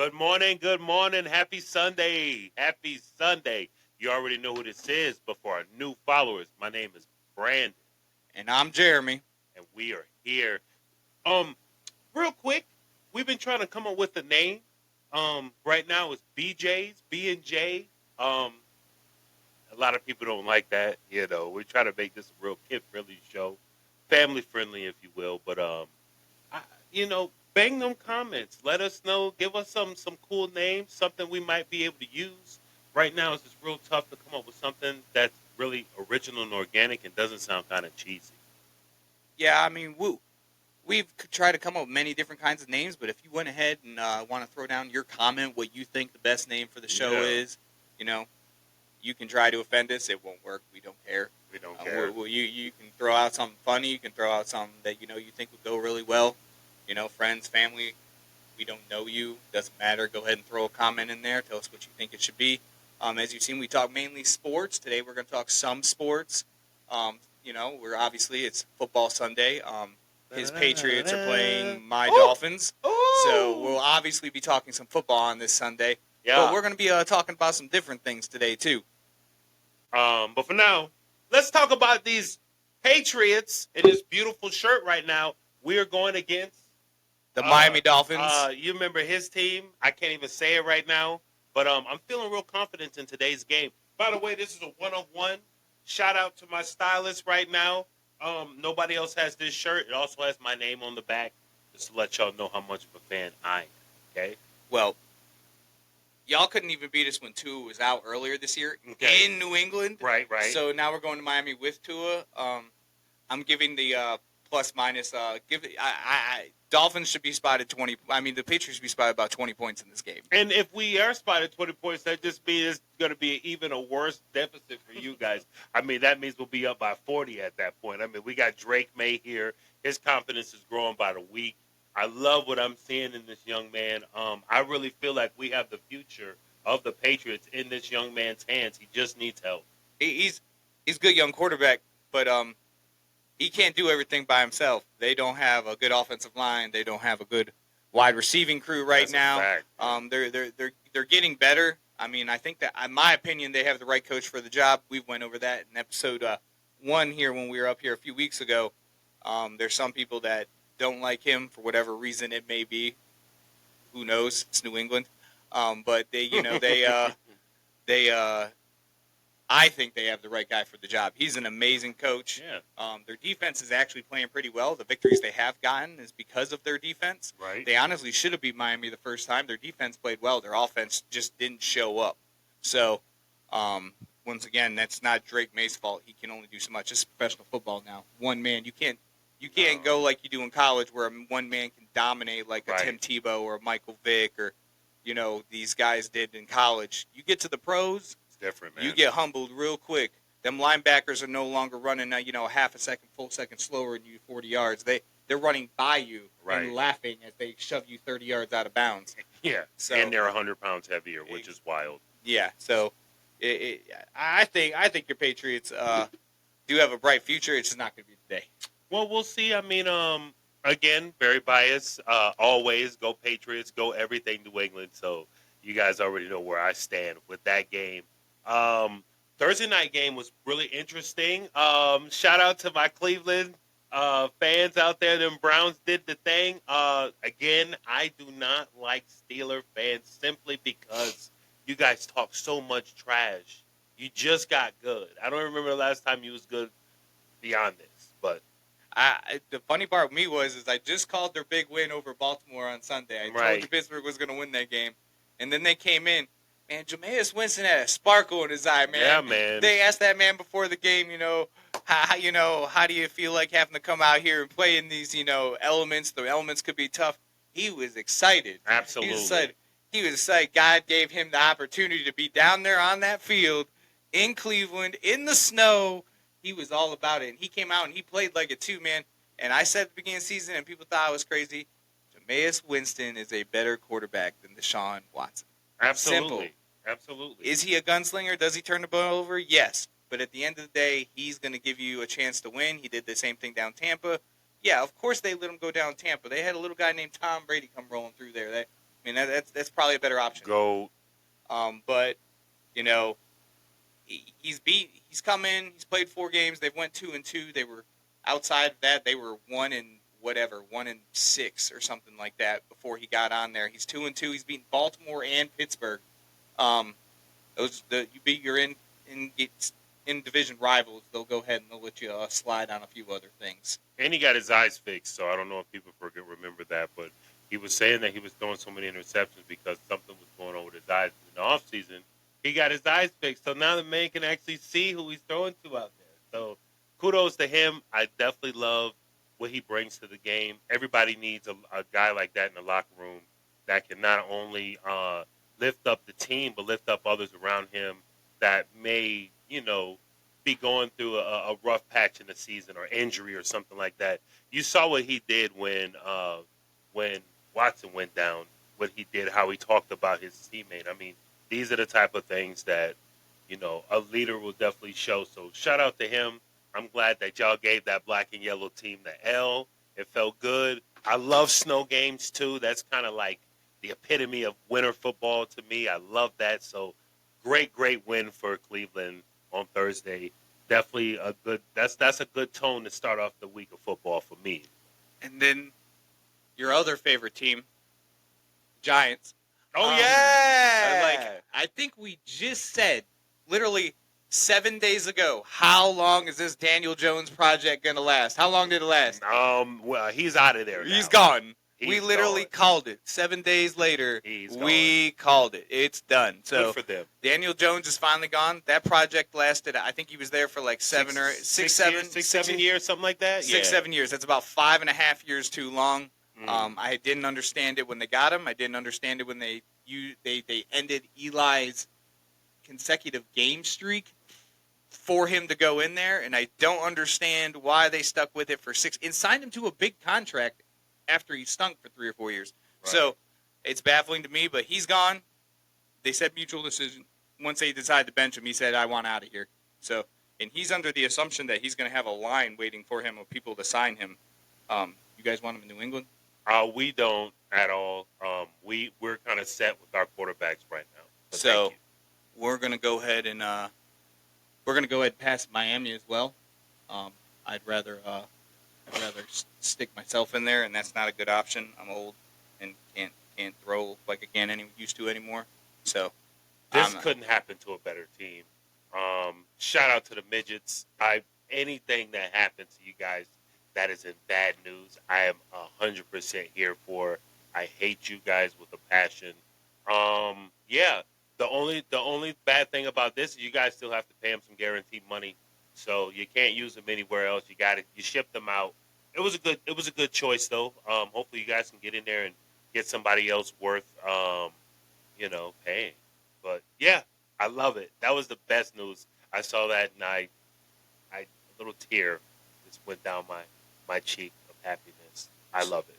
Good morning, good morning. Happy Sunday. Happy Sunday. You already know who this is, but for our new followers, my name is Brandon, And I'm Jeremy. and we are here. Um, Real quick, we've been trying to come up with a name. Right now it's BJ's, B and J. Um, a lot of people don't like that. We're trying to make this a real kid-friendly show, family-friendly, if you will. But I, bang them comments. Let us know. Give us some cool names, something we might be able to use. Right now, it's just real tough to come up with something that's really original and organic and doesn't sound kind of cheesy. Yeah, I mean, we've tried to come up with many different kinds of names, but if you went ahead and want to throw down your comment, what you think the best name for the show Yeah, is, you know, you can try to offend us. It won't work. We don't care. we don't care. You can throw out something funny. You can throw out something that you think would go really well. Friends, family. We don't know you. Doesn't matter. Go ahead and throw a comment in there. Tell us what you think it should be. As you've seen, we talk mainly sports. Today we're going to talk some sports. We're obviously it's football Sunday. His Patriots are playing my Oh, Dolphins. So oh, we'll obviously be talking some football on this Sunday. But yeah. we're going to be talking about some different things today, too. But for now, let's talk about these Patriots in this beautiful shirt right now. We're going against The Uh, Miami Dolphins. you remember his team? I can't even say it right now, but I'm feeling real confident in today's game. By the way, this is a one-on-one. Shout out to my stylist right now. Nobody else has this shirt. It also has my name on the back, just to let y'all know how much of a fan I am. Okay. Well, y'all couldn't even beat us when Tua was out earlier this year Okay. in New England. Right. Right. So now we're going to Miami with Tua. I'm giving the plus minus. Dolphins should be spotted 20. I mean, the Patriots should be spotted about 20 points in this game. And if we are spotted 20 points, that just means it's going to be even a worse deficit for you guys. I mean, that means we'll be up by 40 at that point. I mean, we got Drake May here. His confidence is growing by the week. I love what I'm seeing in this young man. I really feel like we have the future of the Patriots in this young man's hands. He just needs help. He's a good young quarterback, but he can't do everything by himself. They don't have a good offensive line. They don't have a good wide receiving crew right That's a now. fact. They're getting better. I mean, I think that, in my opinion, they have the right coach for the job. We went over that in episode 1 here when we were up here a few weeks ago. There's some people that don't like him for whatever reason it may be. Who knows? It's New England. But they I think they have the right guy for the job. He's an amazing coach. Yeah. Their defense is actually playing pretty well. The victories they have gotten is because of their defense. Right. They honestly should have beat Miami the first time. Their defense played well. Their offense just didn't show up. So, once again, that's not Drake May's fault. He can only do so much. It's professional football now. One man, you can't go like you do in college where one man can dominate like a Right. Tim Tebow or a Michael Vick or these guys did in college. You get to the pros, It's different, man. you get humbled real quick. Them linebackers are no longer running, a half a second, full second slower than you 40 yards. They're running by you Right. and laughing as they shove you 30 yards out of bounds. Yeah. So And they're 100 pounds heavier, which is wild. yeah, so I think your Patriots do have a bright future. It's just not going to be today. Well, we'll see. I mean, again, very biased. Always go Patriots, go everything New England. So you guys already know where I stand with that game. Thursday night game was really interesting. Shout out to my Cleveland fans out there. Them Browns did the thing. Again, I do not like Steeler fans simply because you guys talk so much trash. You just got good. I don't remember the last time you was good beyond this, but The funny part with me is I just called their big win over Baltimore on Sunday. I told Right. you Pittsburgh was going to win that game, and then they came in. Man, Jameis Winston had a sparkle in his eye, man. Yeah, man. They asked that man before the game, how do you feel like having to come out here and play in these, elements? The elements could be tough. He was excited. absolutely. He was excited. God gave him the opportunity to be down there on that field in Cleveland in the snow. He was all about it. And he came out and he played like it too, man. And I said at the beginning of the season, and people thought I was crazy, Jameis Winston is a better quarterback than Deshaun Watson. Absolutely. Simple. Absolutely. Is he a gunslinger? Does he turn the ball over? Yes. But at the end of the day, he's going to give you a chance to win. He did the same thing down Tampa. Yeah, of course they let him go down Tampa. They had a little guy named Tom Brady come rolling through there. I mean, that's probably a better option. Go. But you know, he's come in. He's played 4 games. They've went 2-2. They were outside of that. They were 1-6 or something like that before he got on there. He's 2-2. He's beaten Baltimore and Pittsburgh. You beat your in division rivals. They'll go ahead and they'll let you slide on a few other things. And he got his eyes fixed, so I don't know if people remember that, but he was saying that he was throwing so many interceptions because something was going on with his eyes in the offseason. He got his eyes fixed, so now the man can actually see who he's throwing to out there. So kudos to him. I definitely love what he brings to the game. Everybody needs a guy like that in the locker room that can not only lift up the team, but lift up others around him that may, be going through a rough patch in the season or injury or something like that. You saw what he did when Watson went down, what he did, how he talked about his teammate. I mean, these are the type of things that, a leader will definitely show. So shout out to him. I'm glad that y'all gave that black and yellow team the L. It felt good. I love snow games, too. That's kind of like the epitome of winter football to me. I love that. So great win for Cleveland on Thursday. Definitely a good. That's a good tone to start off the week of football for me. And then your other favorite team, Giants. Oh yeah! I think we just said literally 7 days ago. How long is this Daniel Jones project gonna last? How long did it last? Well, he's out of there. He's now. gone. We literally called it. 7 days later, we called it. It's done. So good for them. Daniel Jones is finally gone. That project lasted, I think he was there for like 7 years, something like that. 7 years. That's about 5.5 years too long. I didn't understand it when they got him. I didn't understand it when they ended Eli's consecutive game streak for him to go in there, and I don't understand why they stuck with it for 6 and signed him to a big contract after he stunk for 3 or 4 years. Right. So it's baffling to me, but he's gone. They said mutual decision. Once they decided to bench him, he said, I want out of here. So, and he's under the assumption that he's going to have a line waiting for him of people to sign him. You guys want him in New England? We don't at all. We're kind of set with our quarterbacks right now. So we're going to go ahead and pass Miami as well. I'd rather stick myself in there, and that's not a good option. I'm old and can't throw like used to anymore. So this couldn't happen to a better team. Shout out to the midgets. Anything that happens to you guys that is in bad news, I am 100% here for. I hate you guys with a passion. Yeah. The only bad thing about this is you guys still have to pay them some guaranteed money, so you can't use them anywhere else. You ship them out. It was a good choice though. Hopefully you guys can get in there and get somebody else worth paying. But yeah, I love it. That was the best news. I saw that and I a little tear just went down my cheek of happiness. I love it.